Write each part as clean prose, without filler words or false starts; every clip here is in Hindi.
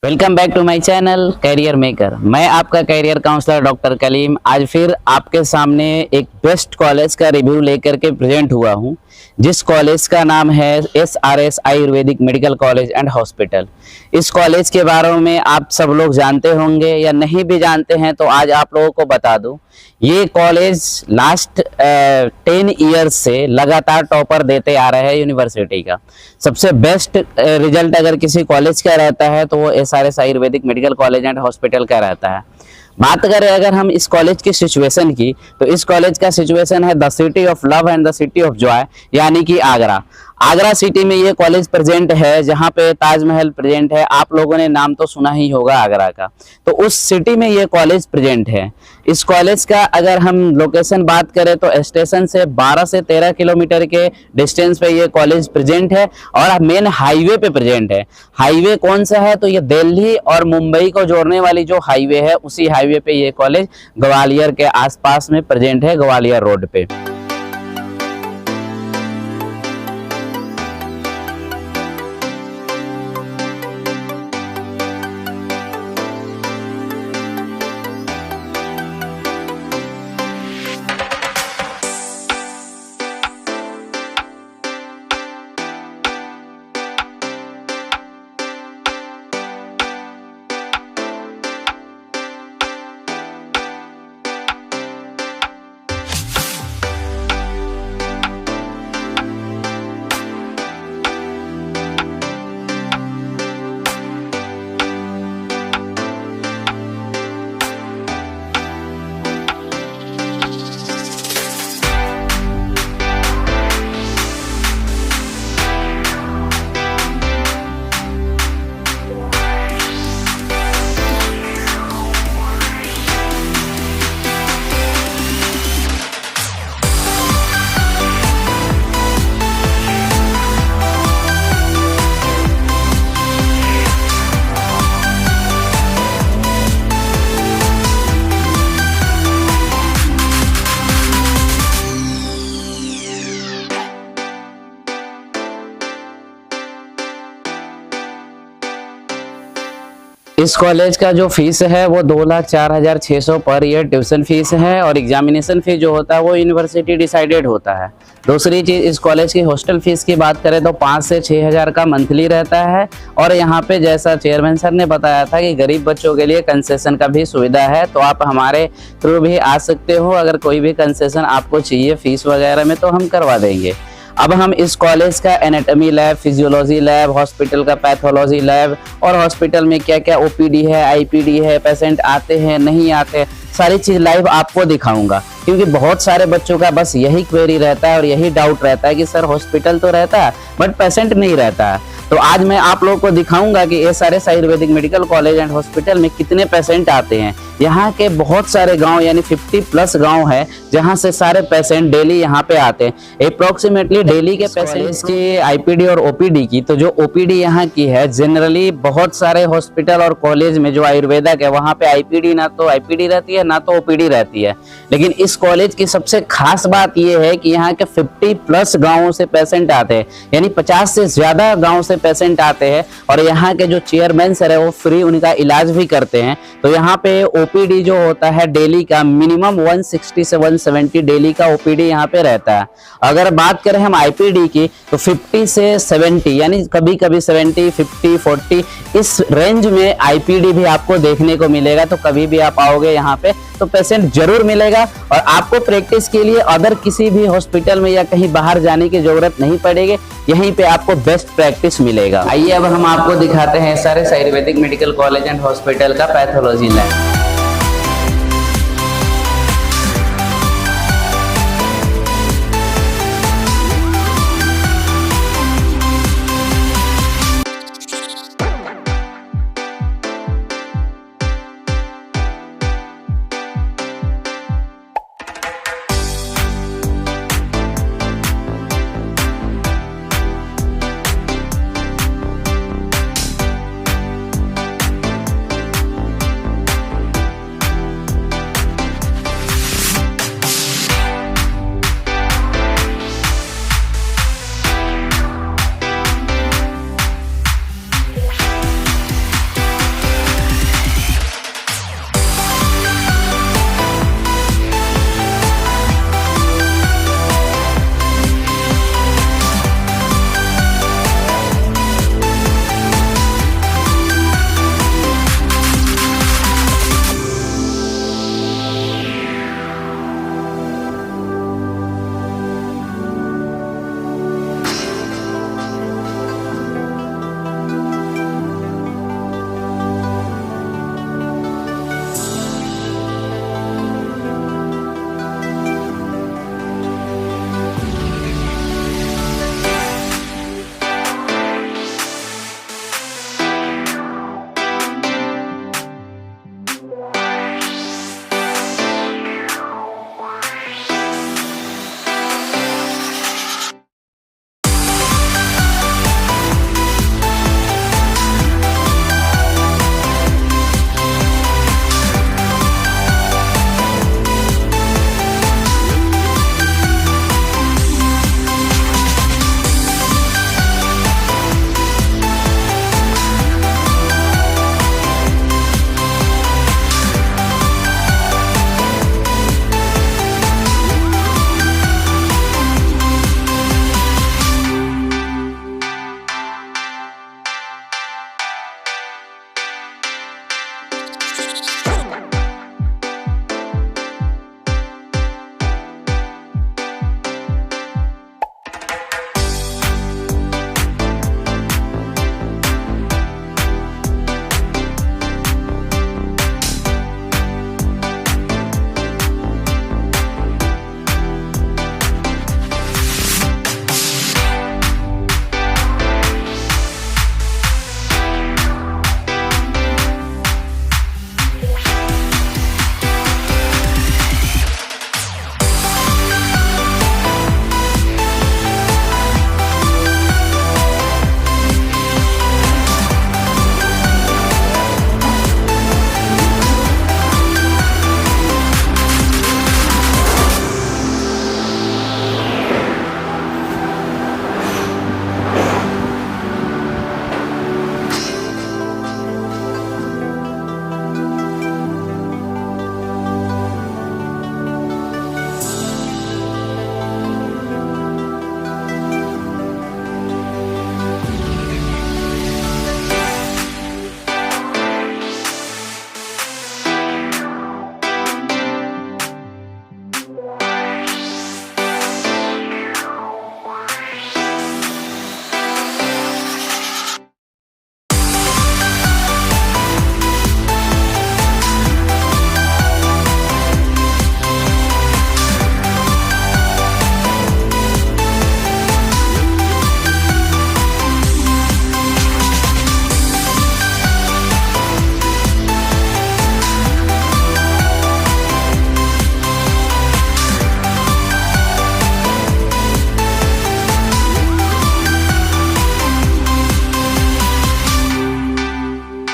Welcome back to my channel Career Maker. मैं आपका कैरियर काउंसलर डॉक्टर कलीम आज फिर आपके सामने एक बेस्ट कॉलेज का रिव्यू लेकर के प्रेजेंट हुआ हूं, जिस कॉलेज का नाम है SRS Ayurvedic medical college and hospital. इस कॉलेज के बारे में आप सब लोग जानते होंगे या नहीं भी जानते हैं तो आज आप लोगों को बता दूं। ये कॉलेज लास्ट 10 ईयर्स से लगातार टॉपर देते आ रहे हैं यूनिवर्सिटी का। सबसे बेस्ट रिजल्ट अगर किसी कॉलेज का रहता है तो वो SRS Ayurvedic medical college and hospital का रहता है। बात करें अगर हम इस कॉलेज की सिचुएशन की, तो इस कॉलेज का सिचुएशन है the city of love and the city of Joy, यानी कि आगरा। आगरा सिटी में ये कॉलेज प्रेजेंट है, जहाँ पे ताजमहल प्रेजेंट है। आप लोगों ने नाम तो सुना ही होगा आगरा का, तो उस सिटी में ये कॉलेज प्रेजेंट है। इस कॉलेज का अगर हम लोकेशन बात करें तो स्टेशन से 12 से 13 किलोमीटर के डिस्टेंस पे ये कॉलेज प्रेजेंट है और मेन हाईवे पे प्रेजेंट है। हाईवे कौन सा है? तो ये दिल्ली और मुंबई को जोड़ने वाली जो हाईवे है, उसी हाईवे पे ये कॉलेज ग्वालियर के आसपास में प्रेजेंट है, ग्वालियर रोड पे। इस कॉलेज का जो फीस है वो 2,04,600 पर ईयर ट्यूशन फीस है और एग्जामिनेशन फीस जो होता है वो यूनिवर्सिटी डिसाइडेड होता है। दूसरी चीज़, इस कॉलेज की हॉस्टल फीस की बात करें तो 5 से 6,000 का मंथली रहता है। और यहाँ पे जैसा चेयरमैन सर ने बताया था कि गरीब बच्चों के लिए कंसेशन का भी सुविधा है, तो आप हमारे थ्रू भी आ सकते हो। अगर कोई भी कंसेशन आपको चाहिए फीस वगैरह में तो हम करवा देंगे। अब हम इस कॉलेज का anatomy lab, physiology lab, hospital का पैथोलॉजी लैब और हॉस्पिटल में क्या क्या OPD है, IPD है, पेशेंट आते हैं नहीं आते, सारी चीज़ लाइव आपको दिखाऊंगा। क्योंकि बहुत सारे बच्चों का बस यही क्वेरी रहता है और यही डाउट रहता है कि सर हॉस्पिटल तो रहता है बट पेशेंट नहीं रहता है। तो आज मैं आप लोगों को दिखाऊंगा कि SRS Ayurvedic medical college and hospital में कितने पेशेंट आते हैं। यहाँ के बहुत सारे गांव यानी 50+ गांव है जहाँ से सारे पेशेंट डेली यहाँ पे आते हैं। अप्रोक्सीमेटली डेली के पेशेंट्स की IPD और OPD की, तो जो OPD यहाँ की है जनरली बहुत सारे हॉस्पिटल और कॉलेज में जो आयुर्वेदिक है वहाँ पे IPD ना तो IPD रहती है ना तो OPD रहती है। लेकिन इस कॉलेज की सबसे खास बात यह है कि यहाँ के 50+ गाँवों से पेशेंट आते हैं, यानी 50 से ज्यादा गाँव से पेशेंट आते हैं। और यहाँ के जो चेयरमैन सर है वो फ्री उनका इलाज भी करते हैं। तो यहाँ पे OPD जो होता है डेली का मिनिमम 160 से 170 डेली का OPD यहाँ पे रहता है। अगर बात करें हम IPD की तो 50 से 70 यानी कभी कभी 70, 50, 40 इस रेंज में IPD भी आपको देखने को मिलेगा। तो कभी भी आप आओगे यहाँ पे तो पेशेंट जरूर मिलेगा और आपको प्रैक्टिस के लिए अदर किसी भी हॉस्पिटल में या कहीं बाहर जाने की जरूरत नहीं पड़ेगी, यहीं पे आपको बेस्ट प्रैक्टिस मिलेगा। आइए अब हम आपको दिखाते हैं SRS Ayurvedic medical college and hospital का पैथोलॉजी लैब।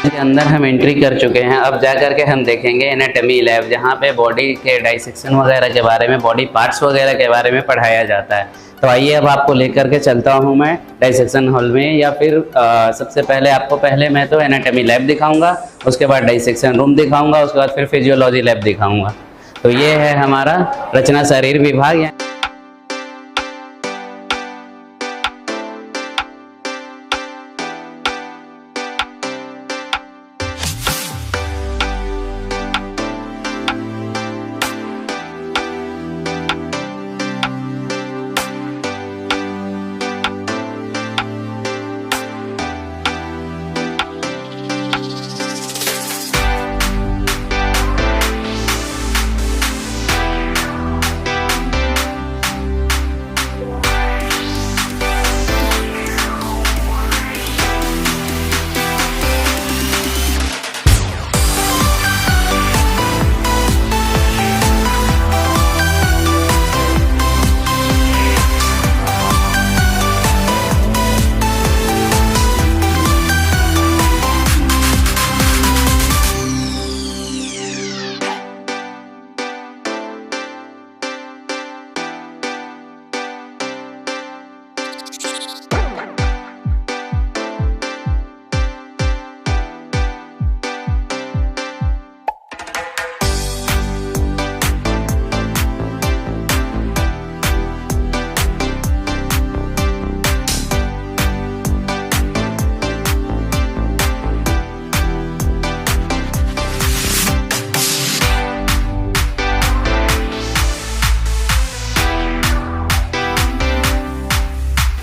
के अंदर हम एंट्री कर चुके हैं। अब जा कर के हम देखेंगे एनाटॉमी लैब, जहाँ पे बॉडी के डाइसेक्शन वगैरह के बारे में, बॉडी पार्ट्स वगैरह के बारे में पढ़ाया जाता है। तो आइए अब आपको लेकर के चलता हूँ मैं डाइसेक्शन हॉल में, या फिर सबसे पहले आपको मैं तो एनाटॉमी लैब दिखाऊंगा, उसके बाद डाइसेक्शन रूम दिखाऊंगा, उसके बाद फिर फिजियोलॉजी लैब दिखाऊंगा। तो ये है हमारा रचना शरीर विभाग।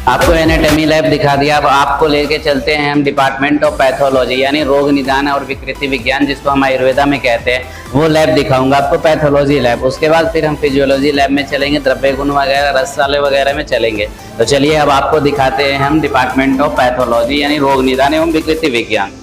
आपको एनाटॉमी लैब दिखा दिया। अब आपको लेके चलते हैं हम डिपार्टमेंट ऑफ पैथोलॉजी, यानी रोग निदान और विकृति विज्ञान, जिसको हम आयुर्वेदा में कहते हैं, वो लैब दिखाऊंगा आपको, पैथोलॉजी लैब। उसके बाद फिर हम फिजियोलॉजी लैब में चलेंगे, द्रव्य गुण वगैरह, रसायन वगैरह में चलेंगे। तो चलिए अब आपको दिखाते हैं हम डिपार्टमेंट ऑफ पैथोलॉजी, यानी रोग निदान एवं विकृति विज्ञान।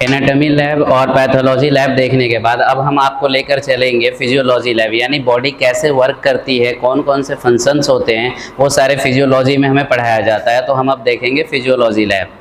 एनाटॉमी लैब और पैथोलॉजी लैब देखने के बाद अब हम आपको लेकर चलेंगे फिजियोलॉजी लैब, यानी बॉडी कैसे वर्क करती है, कौन कौन से फंक्शंस होते हैं, वो सारे फिजियोलॉजी में हमें पढ़ाया जाता है। तो हम अब देखेंगे फिजियोलॉजी लैब।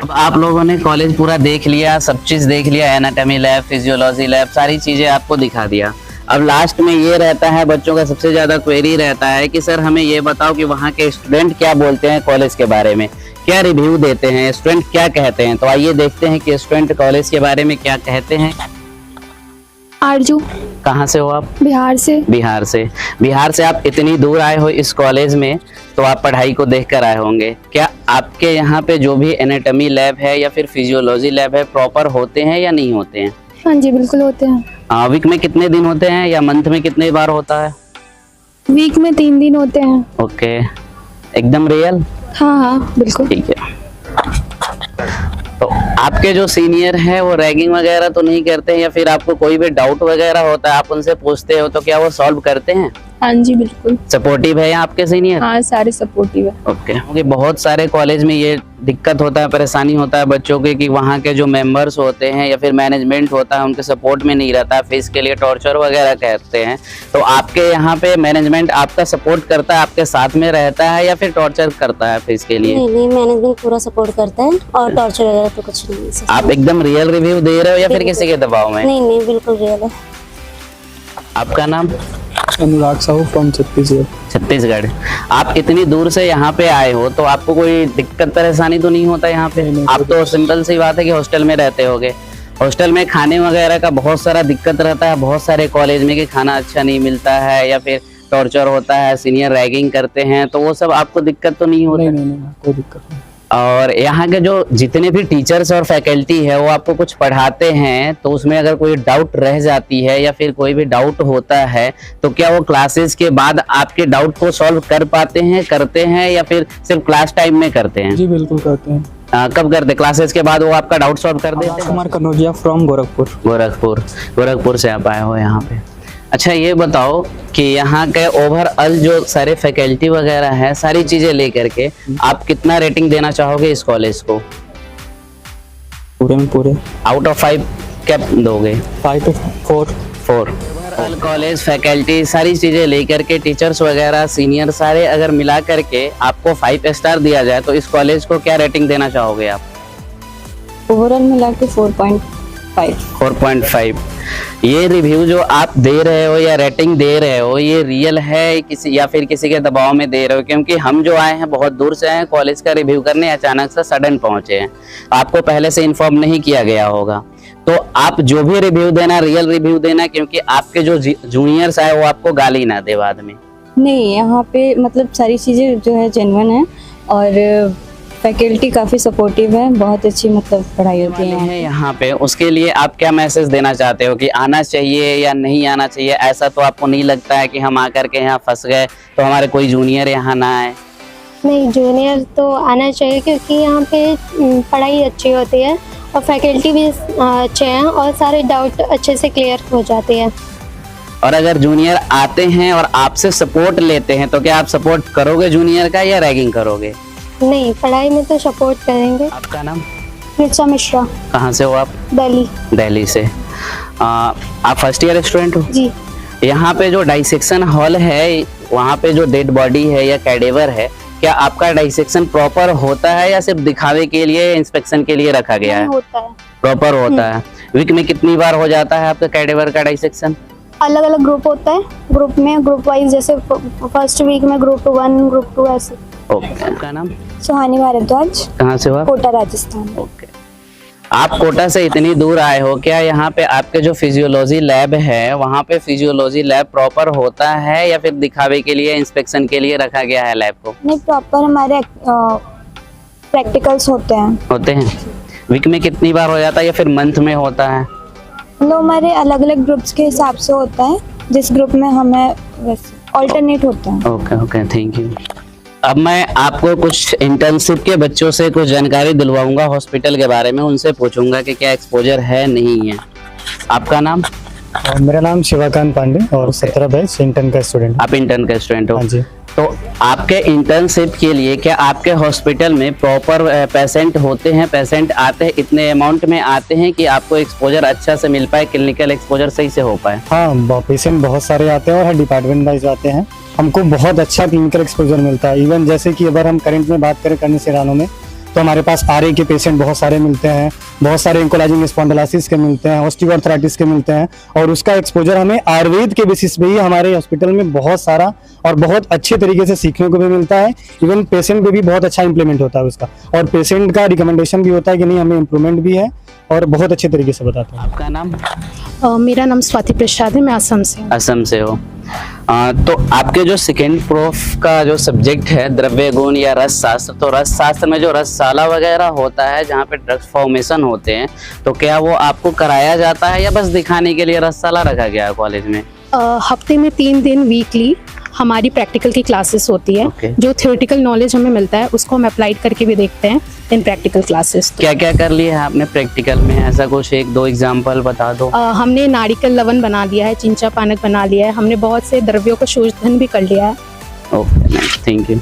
अब आप लोगों ने कॉलेज पूरा देख लिया, सब चीज देख लिया, एनाटॉमी लैब, फिजियोलॉजी लैब, सारी चीजें आपको दिखा दिया। अब लास्ट में ये रहता है, बच्चों का सबसे ज्यादा क्वेरी रहता है कि सर हमें ये बताओ कि वहाँ के स्टूडेंट क्या बोलते हैं कॉलेज के बारे में, क्या रिव्यू देते हैं, स्टूडेंट क्या कहते हैं। तो आइए देखते हैं कि स्टूडेंट कॉलेज के बारे में क्या कहते हैं। आरजू। कहाँ से हो आप? बिहार से। बिहार से। बिहार से आप इतनी दूर आए हो इस कॉलेज में, तो आप पढ़ाई को देख कर आए होंगे। क्या आपके यहाँ पे जो भी एनाटॉमी लैब है या फिर फिजियोलॉजी लैब है प्रॉपर होते हैं या नहीं होते हैं? हाँ जी बिल्कुल होते हैं। वीक में कितने दिन होते हैं या मंथ में कितने बार होता है? वीक में 3 दिन होते हैं। ओके, एकदम रियल? हाँ हाँ बिल्कुल। ठीक है। तो आपके जो सीनियर है वो रैगिंग वगैरह तो नहीं करते हैं, या फिर आपको कोई भी डाउट वगैरह होता है आप उनसे पूछते हो तो क्या वो सॉल्व करते हैं? हाँ जी बिल्कुल। सपोर्टिव है आपके सीनियर? हाँ सारे सपोर्टिव है। ओके। क्योंकि बहुत सारे कॉलेज में ये दिक्कत होता है, परेशानी होता है बच्चों के कि वहाँ के जो मेंबर्स होते हैं या फिर मैनेजमेंट होता है उनके सपोर्ट में नहीं रहता है, फीस के लिए टॉर्चर वगैरह करते हैं। तो आपके यहाँ पे मैनेजमेंट आपका सपोर्ट करता है, आपके साथ में रहता है या फिर टॉर्चर करता है फीस के लिए? नहीं, मैनेजमेंट पूरा सपोर्ट करता है और टॉर्चर वगैरह तो कुछ नहीं है। आप एकदम रियल रिव्यू दे रहे हो या फिर किसी के दबाव में? नहीं बिल्कुल रियल है। आपका नाम? अनुराग साहू फ्रॉम छत्तीसगढ़। छत्तीसगढ़। आप इतनी दूर से यहाँ पे आए हो तो आपको कोई दिक्कत परेशानी तो नहीं होता यहाँ पे? आप तो सिंपल सी बात है कि हॉस्टल में रहते होगे। हॉस्टल में खाने वगैरह का बहुत सारा दिक्कत रहता है, बहुत सारे कॉलेज में कि खाना अच्छा नहीं मिलता है या फिर टॉर्चर होता है, सीनियर रैगिंग करते हैं, तो वो सब आपको दिक्कत तो नहीं होता? नहीं कोई दिक्कत नहीं। और यहाँ के जो जितने भी टीचर्स और फैकल्टी है वो आपको कुछ पढ़ाते हैं तो उसमें अगर कोई डाउट रह जाती है या फिर कोई भी डाउट होता है तो क्या वो क्लासेस के बाद आपके डाउट को सॉल्व कर पाते हैं, करते हैं, या फिर सिर्फ क्लास टाइम में करते हैं? जी बिल्कुल करते हैं। कब करते? क्लासेस के बाद वो आपका डाउट सॉल्व कर देते हैं? कुमार कनौजिया फ्रॉम गोरखपुर। गोरखपुर से आप आए हो यहाँ पे। अच्छा ये बताओ कि यहाँ के ओवरऑल जो सारे फैकल्टी वगैरह है, सारी चीजें लेकर के आप कितना रेटिंग देना चाहोगे इस कॉलेज को? पूरे में पूरे आउट ऑफ 5 क्या दोगे? 5 to 4। ओवरऑल कॉलेज, फैकल्टी, सारी चीजें लेकर के, टीचर्स वगैरह, सीनियर सारे अगर मिला करके आपको 5 स्टार दिया जाए तो इस कॉलेज को क्या रेटिंग देना चाहोगे आप? ओवरऑल मिला के 4.5। 4.5। ये रिव्यू जो आप दे रहे हो या रेटिंग दे रहे हो ये रियल है किसी या फिर किसी के दबाव में दे रहे हो? क्योंकि हम जो आए हैं बहुत दूर से आए हैं कॉलेज का रिव्यू करने, अचानक से सडन पहुंचे हैं, आपको पहले से इन्फॉर्म नहीं किया गया होगा। तो आप जो भी रिव्यू देना रियल रिव्यू देना, क्योंकि आपके जो जूनियर्स आए वो आपको गाली ना दे बाद में। नहीं यहाँ पे मतलब सारी चीज़ें जो है जेन्युइन है और फैकल्टी काफ़ी सपोर्टिव है, बहुत अच्छी मतलब पढ़ाई होती है यहाँ पे। उसके लिए आप क्या मैसेज देना चाहते हो कि आना चाहिए या नहीं आना चाहिए? ऐसा तो आपको नहीं लगता है कि हम आकर के यहाँ फंस गए तो हमारे कोई जूनियर यहाँ ना आए? नहीं, जूनियर तो आना चाहिए क्योंकि यहाँ पे पढ़ाई अच्छी होती है और फैकल्टी भी अच्छे हैं और सारे डाउट अच्छे से क्लियर हो जाते हैं। और अगर जूनियर आते हैं और आपसे सपोर्ट लेते हैं तो क्या आप सपोर्ट करोगे जूनियर का या रैगिंग करोगे? नहीं, पढ़ाई में तो सपोर्ट करेंगे। आपका नाम? ऋचा मिश्रा। कहाँ से हो आप? दिल्ली से। आप फर्स्ट ईयर स्टूडेंट हो? जी। यहाँ पे जो डाइसेक्शन हॉल है वहाँ पे जो डेड बॉडी है या कैडेवर है, क्या आपका डाइसेक्शन प्रॉपर होता है या सिर्फ दिखावे के लिए, इंस्पेक्शन के लिए रखा गया है? होता है, प्रॉपर होता है। वीक में कितनी बार हो जाता है आपका कैडेवर का डाइसेक्शन? अलग अलग ग्रुप होता है, ग्रुप में ग्रुप वाइज, जैसे फर्स्ट वीक में ग्रुप 1 ग्रुप 2 ऐसे। ओके। आपका नाम? सुहानी भारद्वाज। कहाँ से हो आप? कोटा राजस्थान। ओके। आप कोटा से इतनी दूर आए हो, क्या यहाँ पे आपके जो फिजियोलॉजी लैब है वहाँ पे फिजियोलॉजी लैब प्रॉपर होता है या फिर दिखावे के लिए, इंस्पेक्शन के लिए रखा गया है लैब को? नहीं, प्रॉपर हमारे प्रैक्टिकल्स होते हैं। वीक में कितनी बार हो जाता है या फिर मंथ में होता है? मतलब हमारे अलग अलग ग्रुप्स के हिसाब से होता है, जिस ग्रुप में हमें वैसे ऑल्टरनेट होता है। Okay, thank you. अब मैं आपको कुछ इंटर्नशिप के बच्चों से कुछ जानकारी दिलवाऊंगा हॉस्पिटल के बारे में, उनसे पूछूंगा कि क्या एक्सपोजर है नहीं है। आपका नाम? मेरा नाम शिवाकांत पांडे और 17 बैच इंटर्न का स्टूडेंट। आप इंटर्न का स्टूडेंट हो? हाँ जी। तो आपके इंटर्नशिप के लिए क्या आपके हॉस्पिटल में प्रॉपर पेशेंट होते हैं, पेशेंट आते हैं, इतने अमाउंट में आते हैं कि आपको एक्सपोजर अच्छा से मिल पाए, क्लिनिकल एक्सपोजर सही से हो पाए? हाँ, पेशेंट बहुत सारे आते हैं और हर डिपार्टमेंट वाइज आते हैं। हमको बहुत अच्छा क्लिनिकल एक्सपोजर मिलता है। इवन जैसे कि अगर हम करंट में बात करें, करंट सेरानो में, तो हमारे पास RA के पेशेंट बहुत सारे मिलते हैं, बहुत सारे एंकोलाइजिंग स्पॉन्डिलोसिस के मिलते हैं, ऑस्टियोआर्थराइटिस के मिलते हैं, और उसका एक्सपोजर हमें आयुर्वेद के बेसिस पे ही हमारे हॉस्पिटल में बहुत सारा और बहुत अच्छे तरीके से सीखने को भी मिलता है। इवन पेशेंट पे भी बहुत अच्छा इंप्लीमेंट होता है उसका, और पेशेंट का रिकमेंडेशन भी होता है कि नहीं हमें इम्प्रूवमेंट भी है, और बहुत अच्छे तरीके से बताते हैं। आपका नाम? मेरा नाम स्वाति प्रसाद है, मैं असम से हूँ। असम से हो। तो आपके जो सेकेंड प्रोफ का जो सब्जेक्ट है द्रव्य गुण या रस शास्त्र, तो रस शास्त्र में जो रसशाला वगैरह होता है जहाँ पे ड्रग्स फॉर्मेशन होते हैं, तो क्या वो आपको कराया जाता है या बस दिखाने के लिए रसशाला रखा गया है कॉलेज में? हफ्ते में 3 दिन वीकली हमारी प्रैक्टिकल की क्लासेस होती है। Okay. जो थ्योरेटिकल नॉलेज हमें मिलता है उसको हम अप्लाइड करके भी देखते हैं इन प्रैक्टिकल क्लासेस। क्या क्या कर लिया है आपने प्रैक्टिकल में, ऐसा कुछ 1-2 एग्जाम्पल बता दो। हमने नारिकल लवन बना लिया है, चिंचा पानक बना लिया है, हमने बहुत से द्रव्यों का शोधन भी कर लिया है। Okay, thank you.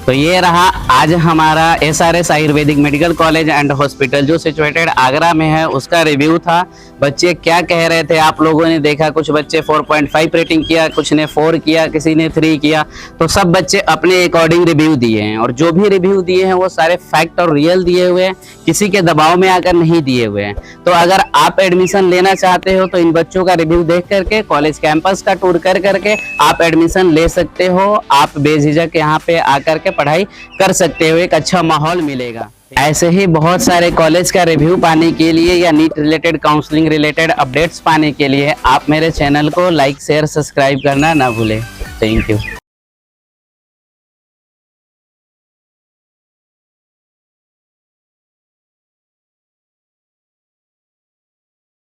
तो ये रहा आज हमारा SRS Ayurvedic medical college and hospital जो सिचुएटेड आगरा में है, उसका रिव्यू था। बच्चे क्या कह रहे थे आप लोगों ने देखा, कुछ बच्चे 4.5 रेटिंग किया, कुछ ने 4 किया, किसी ने 3 किया। तो सब बच्चे अपने अकॉर्डिंग रिव्यू दिए हैं, और जो भी रिव्यू दिए हैं वो सारे फैक्ट और रियल दिए हुए हैं, किसी के दबाव में आकर नहीं दिए हुए हैं। तो अगर आप एडमिशन लेना चाहते हो तो इन बच्चों का रिव्यू देख करके, कॉलेज कैंपस का टूर कर करके आप एडमिशन ले सकते हो। आप बेझिझक यहाँ पे आकर के पढ़ाई कर सकते हो, एक अच्छा माहौल मिलेगा। ऐसे ही बहुत सारे कॉलेज का रिव्यू पाने के लिए या NEET related, counselling related updates पाने के लिए आप मेरे चैनल को लाइक, शेयर, सब्सक्राइब करना ना भूलें। Thank you.